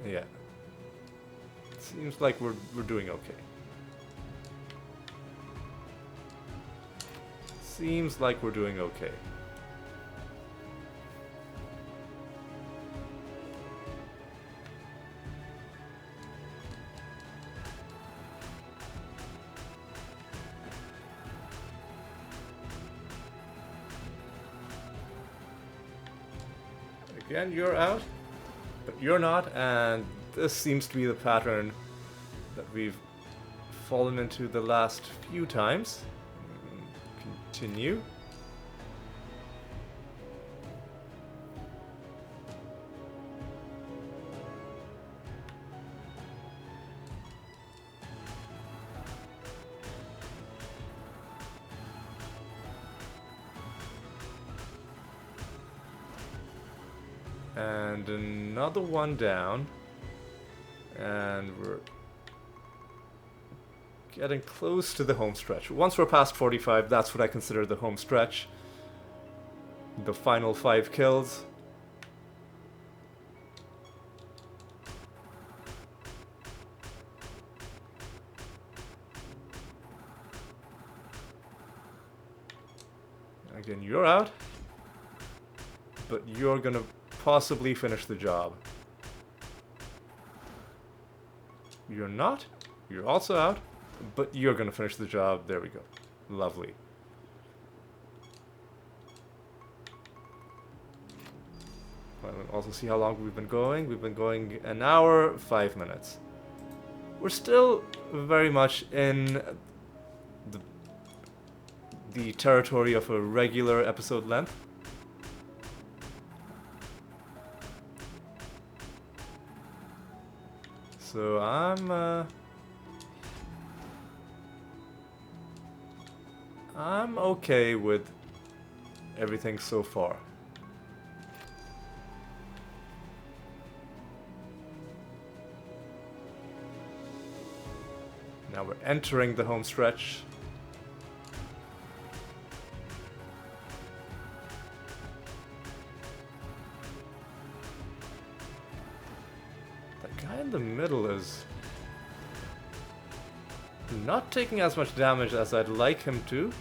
Yeah. Seems like we're doing okay. Seems like we're doing okay. Again, you're out, but you're not, and this seems to be the pattern that we've fallen into the last few times. Continue. And another one down. And we're getting close to the home stretch. Once we're past 45, that's what I consider the home stretch. The final 5 kills. Again, you're out. But you're gonna possibly finish the job. You're not. You're also out. But you're gonna finish the job. There we go. Lovely. Also see how long we've been going. We've been going an hour, 5 minutes. We're still very much in the territory of a regular episode length. So I'm okay with everything so far. Now we're entering the home stretch. guy in the middle is not taking as much damage as I'd like him to.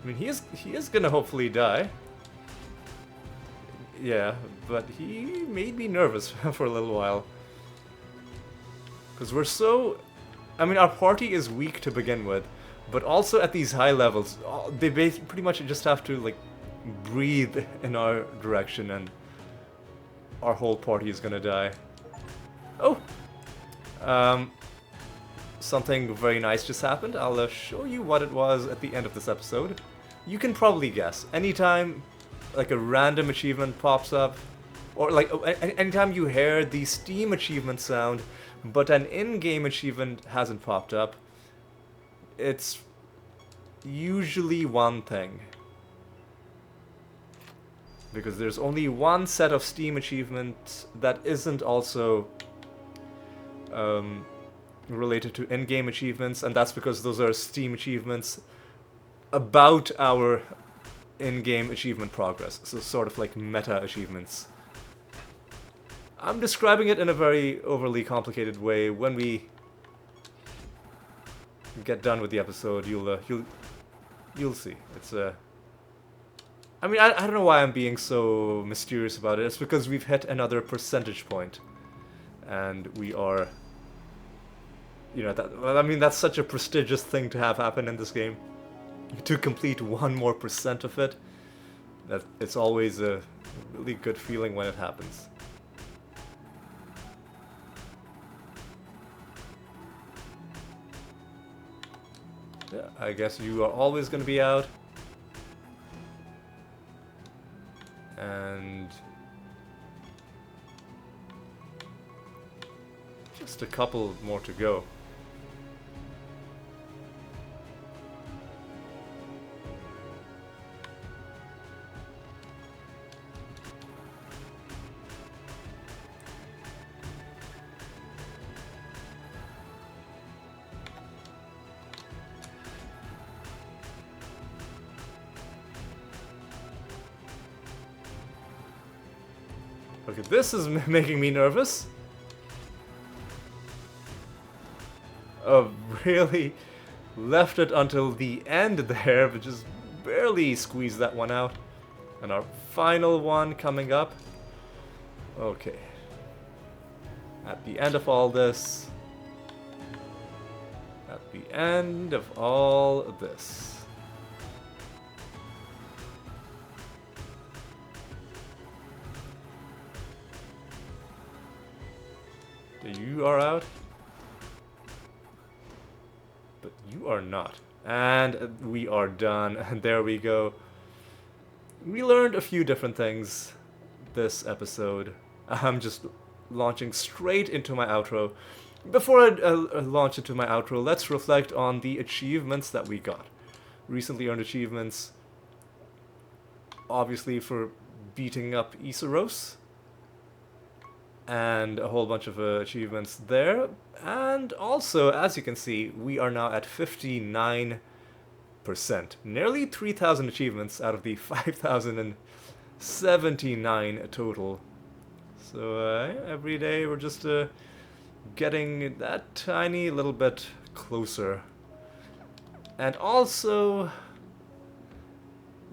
I mean, he is gonna hopefully die. Yeah, but he made me nervous for a little while. Because we're so... I mean, our party is weak to begin with, but also at these high levels, they pretty much just have to, like, breathe in our direction and our whole party is gonna die. Oh! Something very nice just happened. I'll show you what it was at the end of this episode. You can probably guess. Anytime, like, a random achievement pops up, or, like, anytime you hear the Steam achievement sound, but an in-game achievement hasn't popped up, it's usually one thing. Because there's only one set of Steam achievements that isn't also related to in-game achievements, and that's because those are Steam achievements about our in-game achievement progress, so sort of like meta achievements. I'm describing it in a very overly complicated way. When we get done with the episode, you'll see. It's I mean, I don't know why I'm being so mysterious about it. It's because we've hit another percentage point, and we are, you know, that. Well, I mean, that's such a prestigious thing to have happen in this game. To complete 1 more % of it, that it's always a really good feeling when it happens. Yeah, I guess you are always going to be out. And just a couple more to go. Okay, this is making me nervous. Really left it until the end there, but just barely squeezed that one out. And our final one coming up. Okay. At the end of all this. At the end of all of this. You are out. But you are not. And we are done. And there we go. We learned a few different things this episode. I'm just launching straight into my outro. Before I launch into my outro, let's reflect on the achievements that we got. Recently earned achievements. Obviously for beating up Yseros. And a whole bunch of achievements there. And also, as you can see, we are now at 59%. Nearly 3,000 achievements out of the 5,079 total. So every day we're just getting that tiny little bit closer. And also,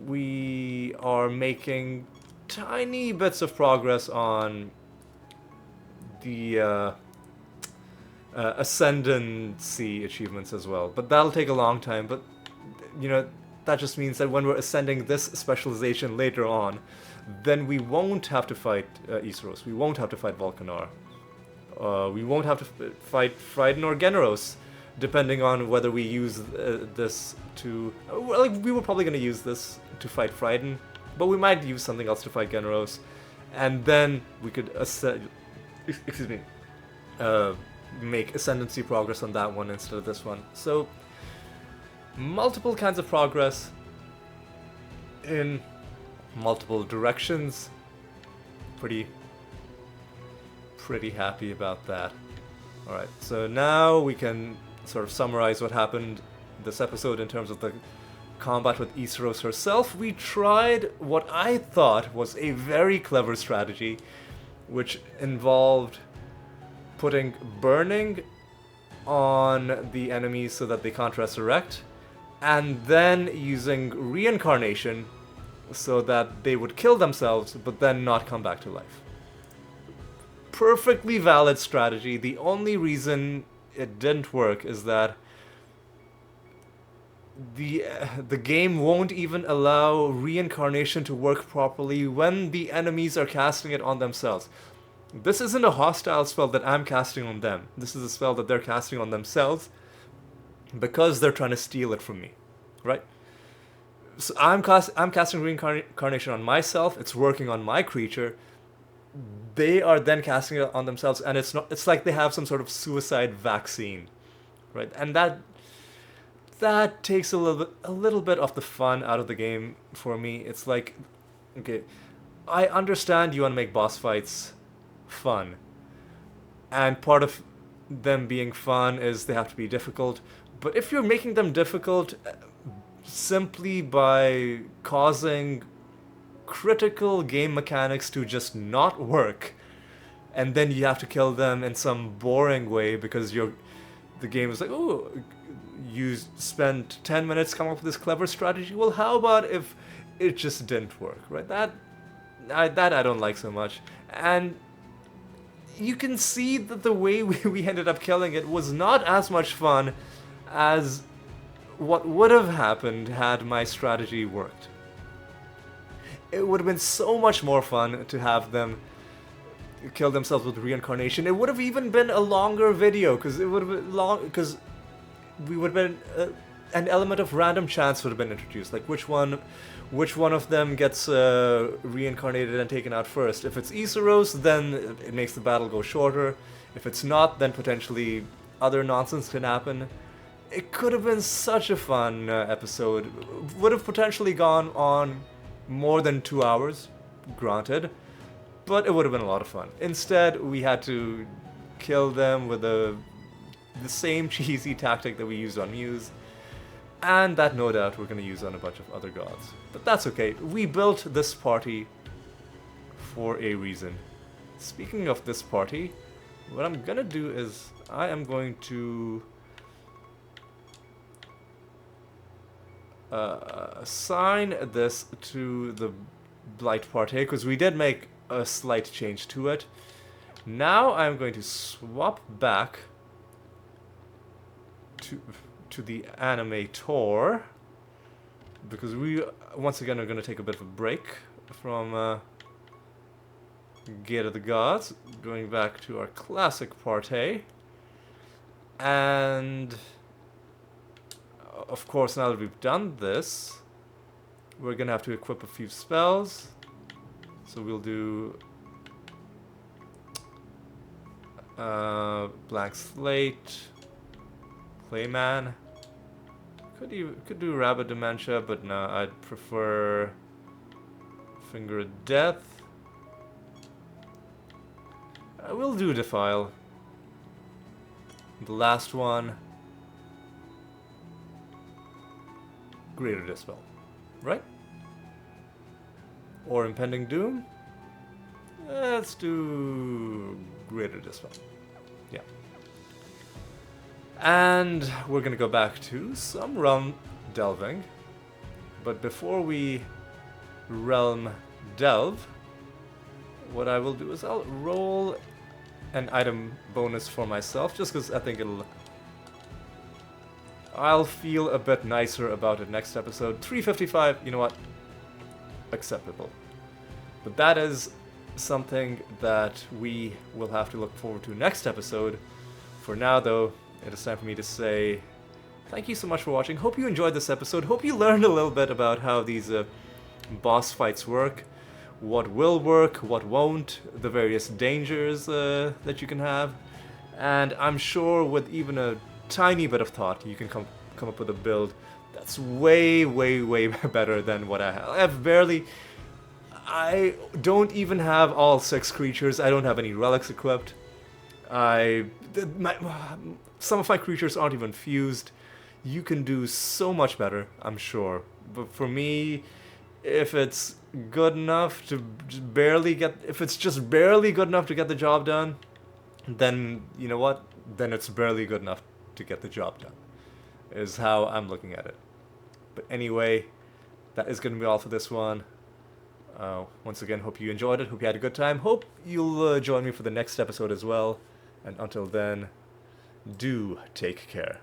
we are making tiny bits of progress on the ascendancy achievements as well, but that'll take a long time. But you know, that just means that when we're ascending this specialization later on, then we won't have to fight Yseros, we won't have to fight Volcanar, we won't have to fight Phryden or Generos, depending on whether we use this to... Well, like, we were probably going to use this to fight Phryden, but we might use something else to fight Generos, and then we could make ascendancy progress on that one instead of this one. So, multiple kinds of progress in multiple directions. Pretty happy about that. Alright, so now we can sort of summarize what happened this episode in terms of the combat with Yseros herself. We tried what I thought was a very clever strategy, which involved putting burning on the enemies so that they can't resurrect, and then using reincarnation so that they would kill themselves but then not come back to life. Perfectly valid strategy. The only reason it didn't work is that the game won't even allow reincarnation to work properly when the enemies are casting it on themselves. This isn't a hostile spell that I'm casting on them. This is a spell that they're casting on themselves because they're trying to steal it from me, right? So I'm casting reincarnation on myself. It's working on my creature. They are then casting it on themselves, and it's like they have some sort of suicide vaccine, right? And that takes a little bit of the fun out of the game for me. It's like, okay, I understand you want to make boss fights fun, and part of them being fun is they have to be difficult, but if you're making them difficult simply by causing critical game mechanics to just not work, and then you have to kill them in some boring way because the game is like, oh, you spent 10 minutes coming up with this clever strategy. Well, how about if it just didn't work, right? That I don't like so much. And you can see that the way we ended up killing it was not as much fun as what would have happened had my strategy worked. It would have been so much more fun to have them kill themselves with reincarnation. It would have even been a longer video because it would have been long, because we would have been an element of random chance would have been introduced, like which one of them gets reincarnated and taken out first. If it's Yseros, then it makes the battle go shorter. If it's not, then potentially other nonsense can happen. It could have been such a fun episode. Would have potentially gone on more than 2 hours, granted, but it would have been a lot of fun. Instead, we had to kill them with the same cheesy tactic that we used on Muse, and that no doubt we're going to use on a bunch of other gods. But that's okay. We built this party for a reason. Speaking of this party, what I'm going to do is I am going to assign this to the Blight party because we did make a slight change to it. Now I'm going to swap back to the animator because we once again are going to take a bit of a break from Gate of the Gods, going back to our classic party. And of course, now that we've done this, we're gonna have to equip a few spells. So we'll do Blank Slate, Clayman. Could do Rabbit Dementia, but no, I'd prefer Finger of Death. I will do Defile. The last one, Greater Dispel, right? Or Impending Doom? Let's do Greater Dispel. Yeah. And we're gonna go back to some realm delving. But before we realm delve, what I will do is I'll roll an item bonus for myself, just because I think I'll feel a bit nicer about it next episode. 355, you know what? Acceptable. But that is something that we will have to look forward to next episode. For now, though, it is time for me to say thank you so much for watching. Hope you enjoyed this episode. Hope you learned a little bit about how these boss fights work, what will work, what won't, the various dangers that you can have. And I'm sure with even a tiny bit of thought, you can come up with a build that's way, way, way better than what I have. I don't even have all 6 creatures. I don't have any relics equipped. Some of my creatures aren't even fused. You can do so much better, I'm sure. But for me, if it's good enough to if it's just barely good enough to get the job done, then you know what? Then it's barely good enough to get the job done, is how I'm looking at it. But anyway, that is going to be all for this one. Once again, hope you enjoyed it. Hope you had a good time. Hope you'll join me for the next episode as well. And until then, do take care.